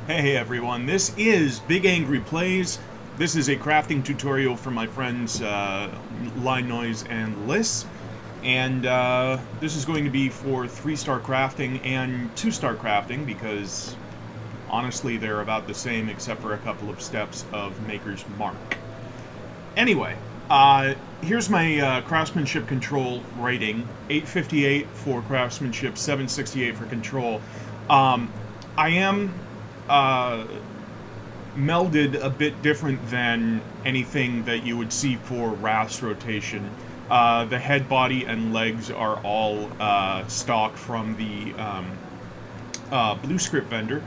Hey everyone, this is Big Angry Plays. This is a crafting tutorial for my friends LineNoise and Lyss. And this is going to be for 3-star crafting and 2-star crafting because honestly they're about the same except for a couple of steps of Maker's Mark. Anyway, here's my craftsmanship control rating. 858 for craftsmanship, 768 for control. I am melded a bit different than anything that you would see for Rath's rotation. The head, body, and legs are all stock from the blue script vendor.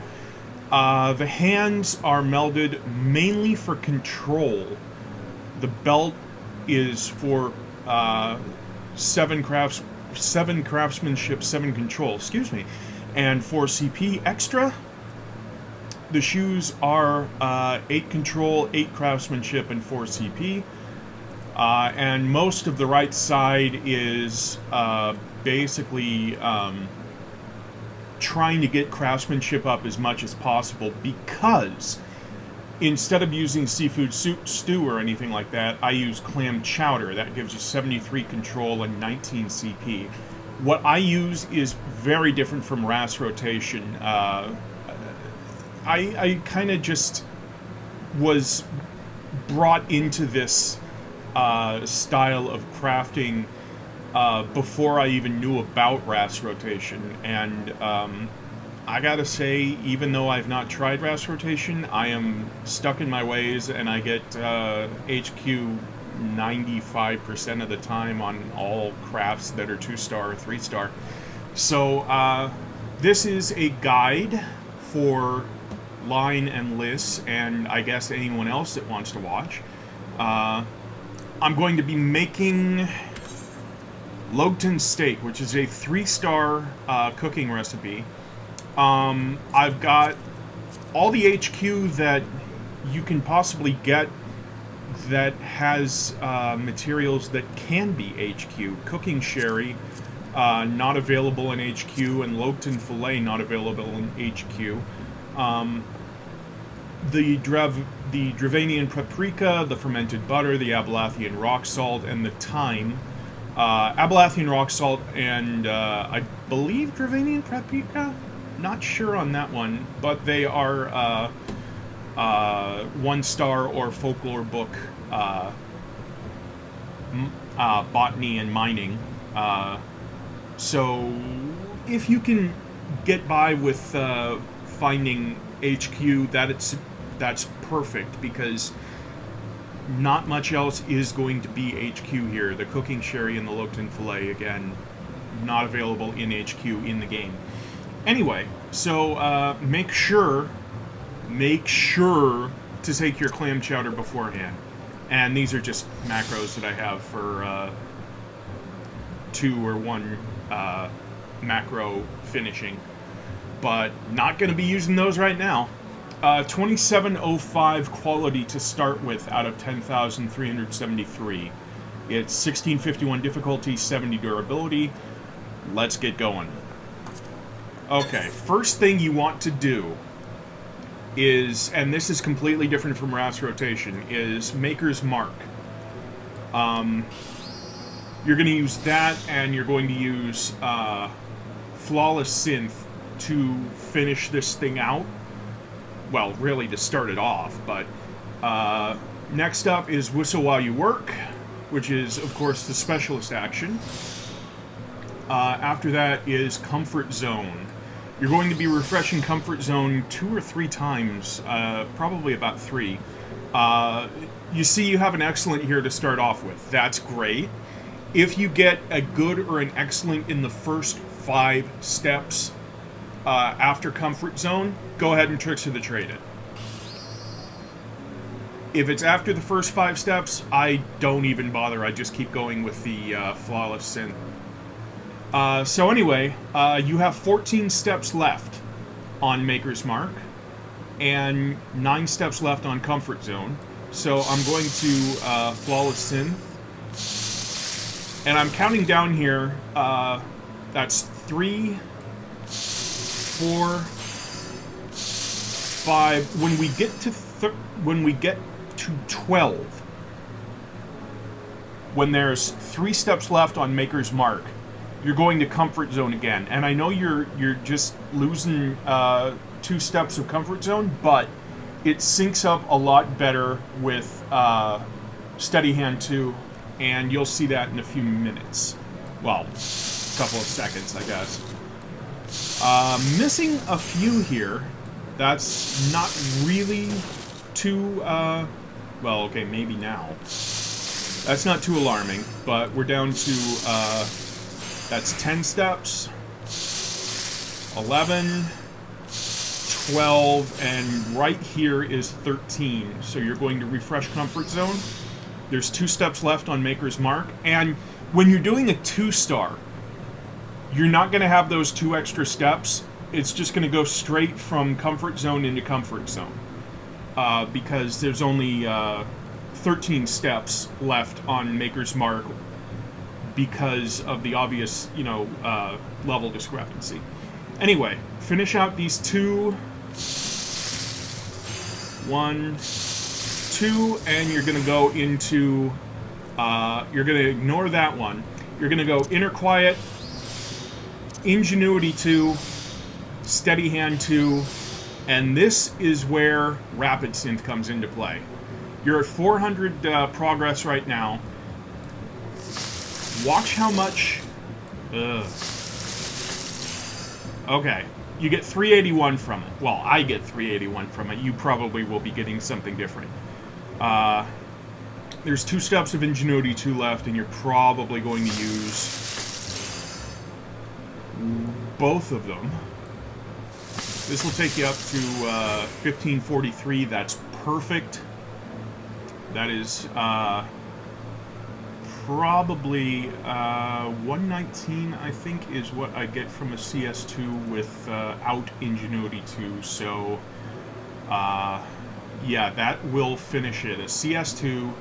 The hands are melded mainly for control. The belt is for 7 craftsmanship, 7 control, excuse me, and 4 CP extra. The shoes are 8 control, 8 craftsmanship, and 4 CP. And most of the right side is basically trying to get craftsmanship up as much as possible because instead of using seafood stew or anything like that, I use clam chowder. That gives you 73 control and 19 CP. What I use is very different from Rath's rotation. I kind of just was brought into this style of crafting before I even knew about Rath's rotation, and I gotta say, even though I've not tried Rath's rotation, I am stuck in my ways, and I get HQ 95% of the time on all crafts that are 2-star or 3-star. So this is a guide for Line and Lyss, and I guess anyone else that wants to watch. I'm going to be making Logan steak, which is a 3-star cooking recipe. I've got all the HQ that you can possibly get that has materials that can be HQ. Cooking sherry, not available in HQ, and Logan fillet, not available in HQ. The Dravanian paprika, the fermented butter, the Abalathian rock salt, and the thyme. Abalathian rock salt and I believe Dravanian paprika? Not sure on that one, but they are 1-star or folklore book botany and mining. So if you can get by with finding HQ, that's perfect, because not much else is going to be HQ here. The cooking sherry and the Logan fillet, again, not available in HQ in the game. Anyway, so make sure to take your clam chowder beforehand. And these are just macros that I have for 2 or 1 macro finishing. But not going to be using those right now. 2705 quality to start with out of 10,373. It's 1651 difficulty, 70 durability. Let's get going. Okay, first thing you want to do is, and this is completely different from Rath's rotation, is Maker's Mark. You're going to use that, and you're going to use Flawless Synth to finish this thing out. Well, really to start it off, but next up is Whistle While You Work, which is, of course, the specialist action. After that is Comfort Zone. You're going to be refreshing Comfort Zone 2 or 3 times, probably about 3. You see you have an excellent here to start off with. That's great. If you get a good or an excellent in the first 5 steps, after Comfort Zone, go ahead and Tricks of the Trade it. If it's after the first 5 steps, I don't even bother. I just keep going with the Flawless Synth. So anyway, you have 14 steps left on Maker's Mark, and 9 steps left on Comfort Zone. So I'm going to Flawless Synth, and I'm counting down here. That's 3, 4, 5. When we get to 12, when there's 3 steps left on Maker's Mark, you're going to Comfort Zone again. And I know you're just losing 2 steps of Comfort Zone, but it syncs up a lot better with Steady Hand 2, and you'll see that in a few minutes. Well, a couple of seconds, I guess. Missing a few here. That's not really too, well, okay, maybe now. That's not too alarming, but we're down to, that's 10 steps, 11, 12, and right here is 13. So you're going to refresh Comfort Zone. There's 2 steps left on Maker's Mark, and when you're doing a 2-star, you're not going to have those 2 extra steps. It's just going to go straight from Comfort Zone into Comfort Zone, because there's only 13 steps left on Maker's Mark because of the obvious, level discrepancy. Anyway, finish out these 2. 1, 2, and you're going to go into, you're going to ignore that one. You're going to go Inner Quiet, Ingenuity 2, Steady Hand 2, and this is where Rapid Synth comes into play. You're at 400 progress right now. Watch how much... Okay. You get 381 from it. Well, I get 381 from it. You probably will be getting something different. There's 2 steps of Ingenuity 2 left, and you're probably going to use both of them. This will take you up to 1543. That's perfect. That is probably 119, I think, is what I get from a CS2 without Ingenuity 2. So, yeah, that will finish it. A CS2,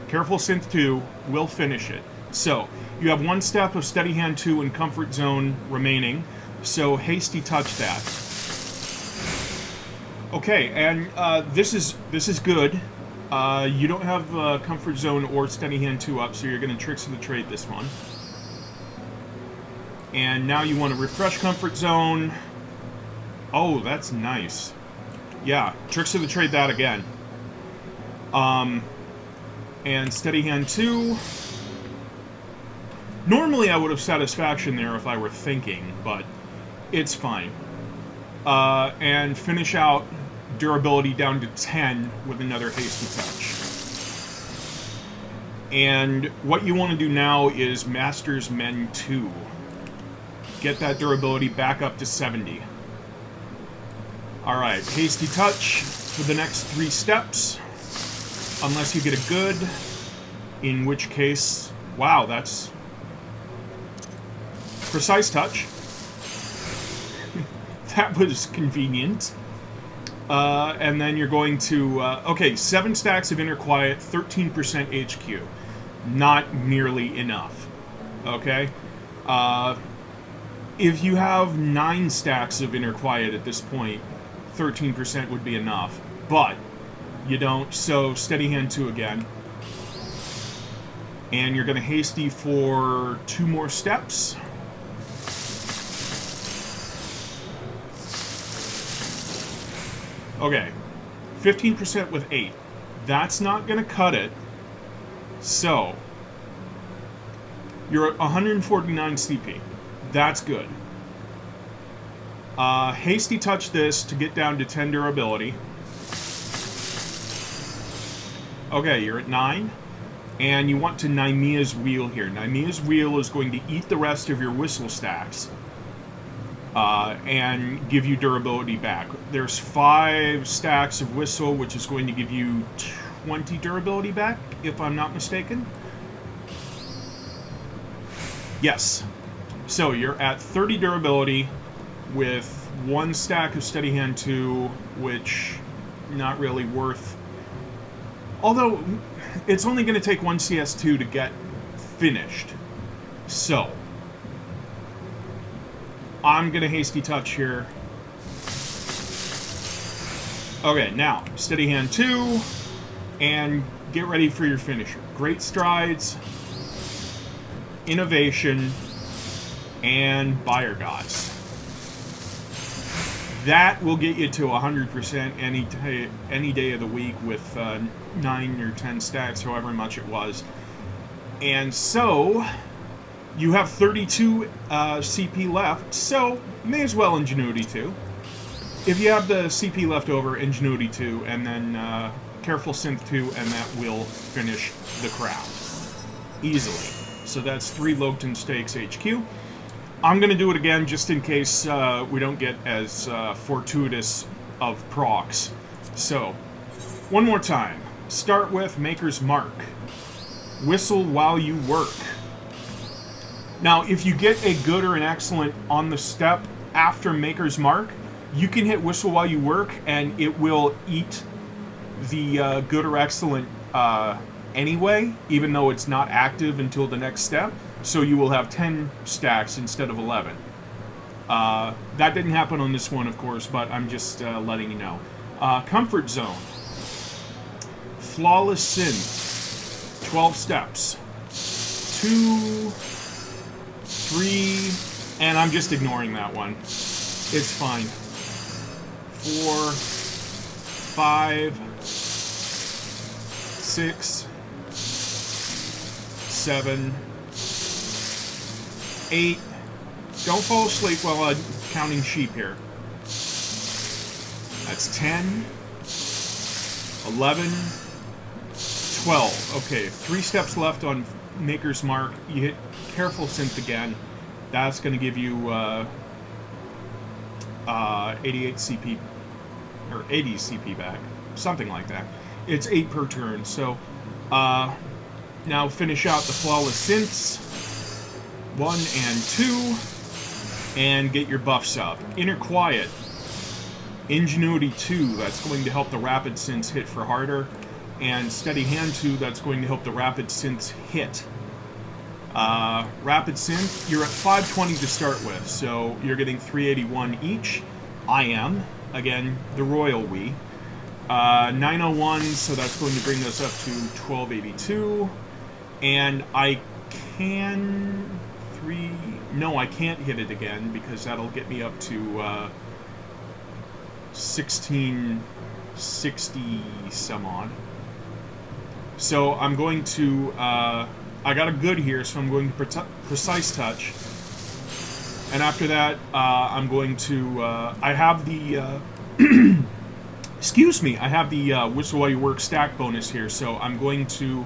Careful Synth 2 will finish it. So, you have 1 step of Steady Hand 2 and Comfort Zone remaining. So, Hasty Touch that. Okay, and this is good. You don't have Comfort Zone or Steady Hand 2 up, so you're going to Tricks of the Trade this one. And now you want to refresh Comfort Zone. Oh, that's nice. Yeah, Tricks of the Trade that again. And Steady Hand 2. Normally I would have Satisfaction there if I were thinking, but it's fine. And finish out Durability down to 10 with another Hasty Touch. And what you want to do now is Master's Mend 2. Get that durability back up to 70. Alright, Hasty Touch for the next 3 steps. Unless you get a good, in which case, wow, that's Precise Touch. That was convenient. And then you're going to, okay, 7 stacks of Inner Quiet, 13% HQ. Not nearly enough. Okay? If you have 9 stacks of Inner Quiet at this point, 13% would be enough. But you don't, so Steady Hand 2 again. And you're going to Hasty for 2 more steps. Okay, 15% with 8. That's not going to cut it. So, you're at 149 CP. That's good. Hasty Touch this to get down to 10 durability. Okay, you're at 9. And you want to Nymea's Wheel here. Nymea's Wheel is going to eat the rest of your Whistle stacks. And give you durability back. There's 5 stacks of Whistle, which is going to give you 20 durability back, if I'm not mistaken. Yes. So you're at 30 durability with 1 stack of Steady Hand 2, which not really worth. Although it's only going to take 1 CS2 to get finished. So I'm going to Hasty Touch here. Okay, now, steady hand 2, and get ready for your finisher. Great strides, innovation, and buyer gods. That will get you to 100% any day of the week with 9 or 10 stacks, however much it was. And so, you have 32 CP left, so may as well Ingenuity 2. If you have the CP left over, Ingenuity 2, and then Careful Synth 2, and that will finish the crowd. Easily. So that's 3 Logton Stakes HQ. I'm going to do it again just in case we don't get as fortuitous of procs. So, one more time. Start with Maker's Mark. Whistle while you work. Now, if you get a good or an excellent on the step after Maker's Mark, you can hit Whistle while you work, and it will eat the good or excellent anyway, even though it's not active until the next step. So you will have 10 stacks instead of 11. That didn't happen on this one, of course, but I'm just letting you know. Comfort Zone. Flawless Synth. 12 steps. 2, 3, and I'm just ignoring that one. It's fine. 4, 5, 6, 7, 8. Don't fall asleep while counting sheep here. That's 10, 11, 12. Okay, 3 steps left on Maker's Mark. You hit Careful Synth again. That's going to give you 88 CP, or 80 CP back. Something like that. It's 8 per turn, so now finish out the Flawless Synths. 1 and 2, and get your buffs up. Inner Quiet, Ingenuity 2, that's going to help the Rapid Synths hit for harder, and Steady Hand 2, that's going to help the Rapid Synths hit. Rapid Synth, you're at 520 to start with, so you're getting 381 each. I am, again, the Royal We. 901, so that's going to bring us up to 1282, and I can... No, I can't hit it again because that'll get me up to 1660 some odd. So I'm going to I got a good here, so I'm going to Precise Touch, and after that I'm going to I have the excuse me, I have the Whistle While You Work stack bonus here, so I'm going to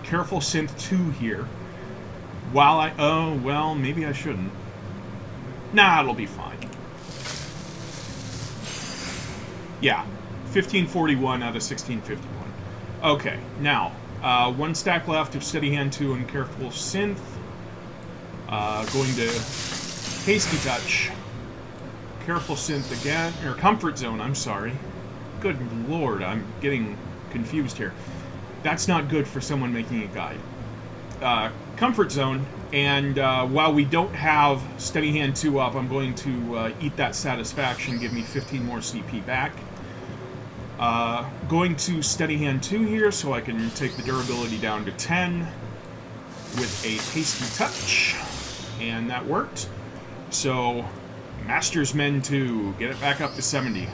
Careful Synth 2 here. While oh, well, maybe I shouldn't. Nah, it'll be fine. Yeah, 1541 out of 1651. Okay, now, 1 stack left of Steady Hand 2 and Careful Synth. Going to Hasty Touch. Careful Synth again, or Comfort Zone, I'm sorry. Good lord, I'm getting confused here. That's not good for someone making a guide. Comfort Zone, and while we don't have Steady Hand 2 up, I'm going to eat that satisfaction, give me 15 more CP back. Going to Steady Hand 2 here, so I can take the durability down to 10 with a Hasty Touch, and that worked. So, Master's Men 2, get it back up to 70.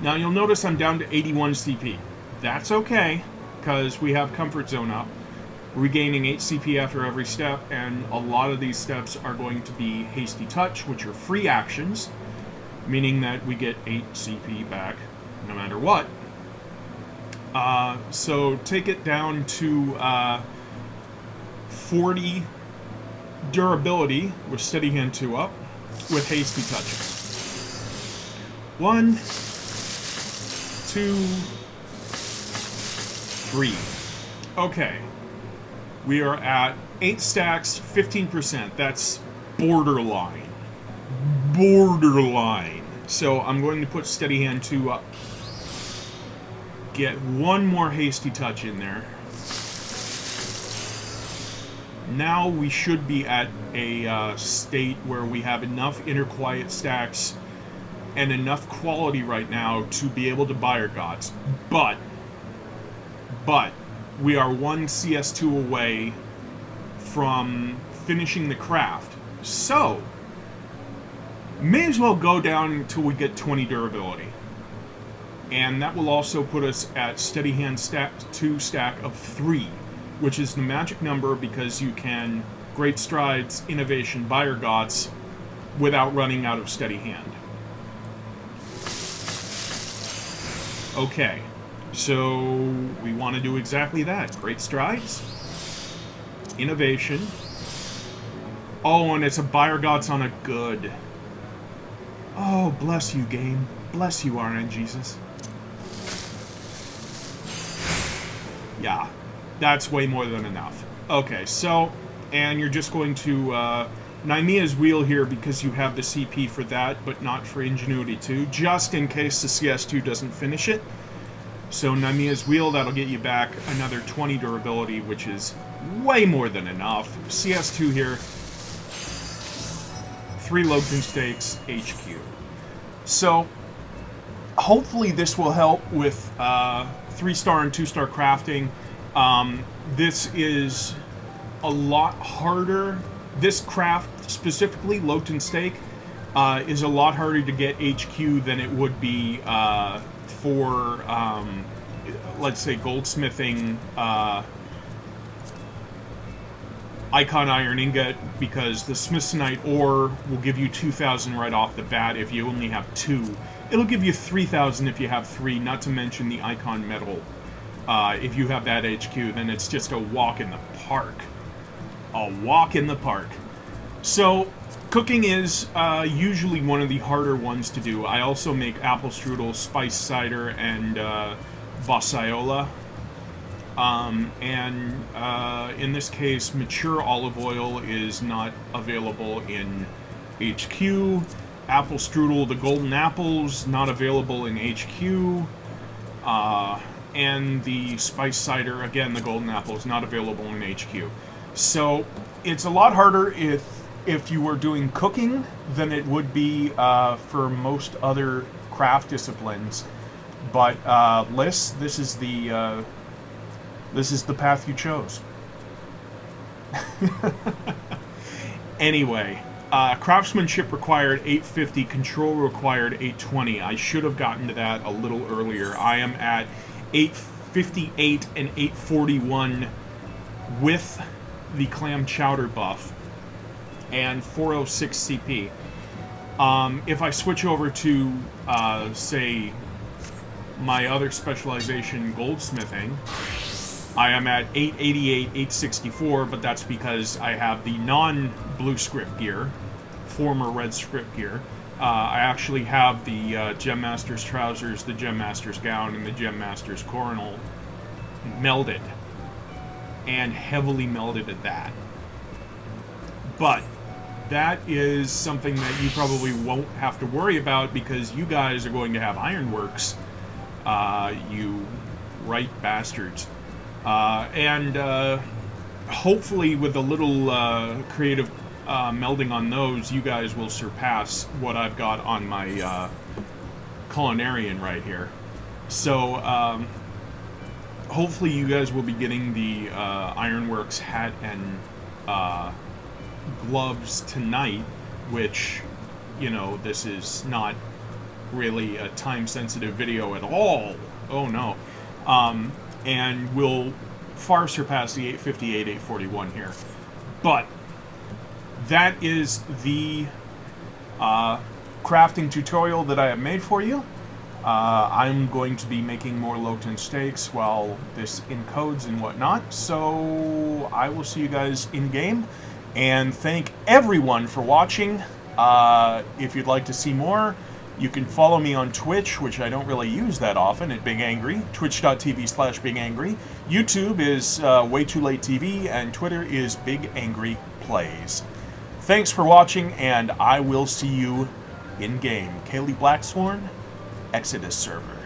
Now you'll notice I'm down to 81 CP. That's okay, because we have Comfort Zone up. Regaining 8 CP after every step, and a lot of these steps are going to be Hasty Touch, which are free actions, meaning that we get 8 CP back no matter what. So take it down to 40 durability with Steady Hand 2 up, with Hasty Touches. 1, 2, 3. Okay. We are at 8 stacks, 15%. That's borderline. Borderline. So I'm going to put Steady Hand 2 up. Get 1 more Hasty Touch in there. Now we should be at a state where we have enough Inner Quiet stacks and enough quality right now to be able to buy ergots. But we are one CS2 away from finishing the craft. So, may as well go down until we get 20 durability. And that will also put us at steady hand stack 2 stack of 3, which is the magic number because you can great strides, innovation, buy ergots without running out of steady hand. Okay, so we want to do exactly that. Great strides, innovation. Oh, and it's a buy ergots on a good. Oh, bless you, game. Bless you, RN Jesus. Yeah, that's way more than enough. Okay, so, and you're just going to Nymea's wheel here because you have the CP for that, but not for Ingenuity 2, just in case the CS2 doesn't finish it. So Nymea's wheel, that'll get you back another 20 durability, which is way more than enough. CS2 here, 3 Logden stakes, HQ. So, hopefully this will help with 3-star and 2-star crafting. This is a lot harder. This craft, specifically Logden stake, is a lot harder to get HQ than it would be for, let's say, goldsmithing Icon Iron Ingot, because the Smithsonite ore will give you 2,000 right off the bat if you only have 2. It'll give you 3,000 if you have 3, not to mention the Icon Metal. If you have that HQ, then it's just a walk in the park. A walk in the park. So, cooking is usually one of the harder ones to do. I also make apple strudel, spice cider, and vassaiola. In this case, mature olive oil is not available in HQ. Apple strudel, the golden apples, not available in HQ. And the spice cider, again, the golden apple, is not available in HQ. So it's a lot harder if you were doing cooking than it would be for most other craft disciplines. But Lyss, this is the path you chose. Anyway, craftsmanship required 850, control required 820. I should have gotten to that a little earlier. I am at 858 and 841 with the clam chowder buff and 406 CP. If I switch over to, say, my other specialization, goldsmithing, I am at 888, 864, but that's because I have the non-blue script gear, former red script gear. I actually have the Gem Master's trousers, the Gem Master's gown, and the Gem Master's coronal melded, and heavily melded at that. But that is something that you probably won't have to worry about because you guys are going to have ironworks, you right bastards. Hopefully with a little creative melding on those, you guys will surpass what I've got on my culinarian right here. So hopefully you guys will be getting the Ironworks hat and gloves tonight, which, you know, this is not really a time-sensitive video at all. Oh no. And will far surpass the 858, 841 here. But that is the crafting tutorial that I have made for you. I'm going to be making more Logden steaks while this encodes and whatnot, so I will see you guys in-game, and thank everyone for watching. If you'd like to see more, you can follow me on Twitch, which I don't really use that often, at BigAngry, twitch.tv/BigAngry. YouTube is Way Too Late TV, and Twitter is BigAngry Plays. Thanks for watching, and I will see you in-game. Kaylee Blackthorn, Exodus server.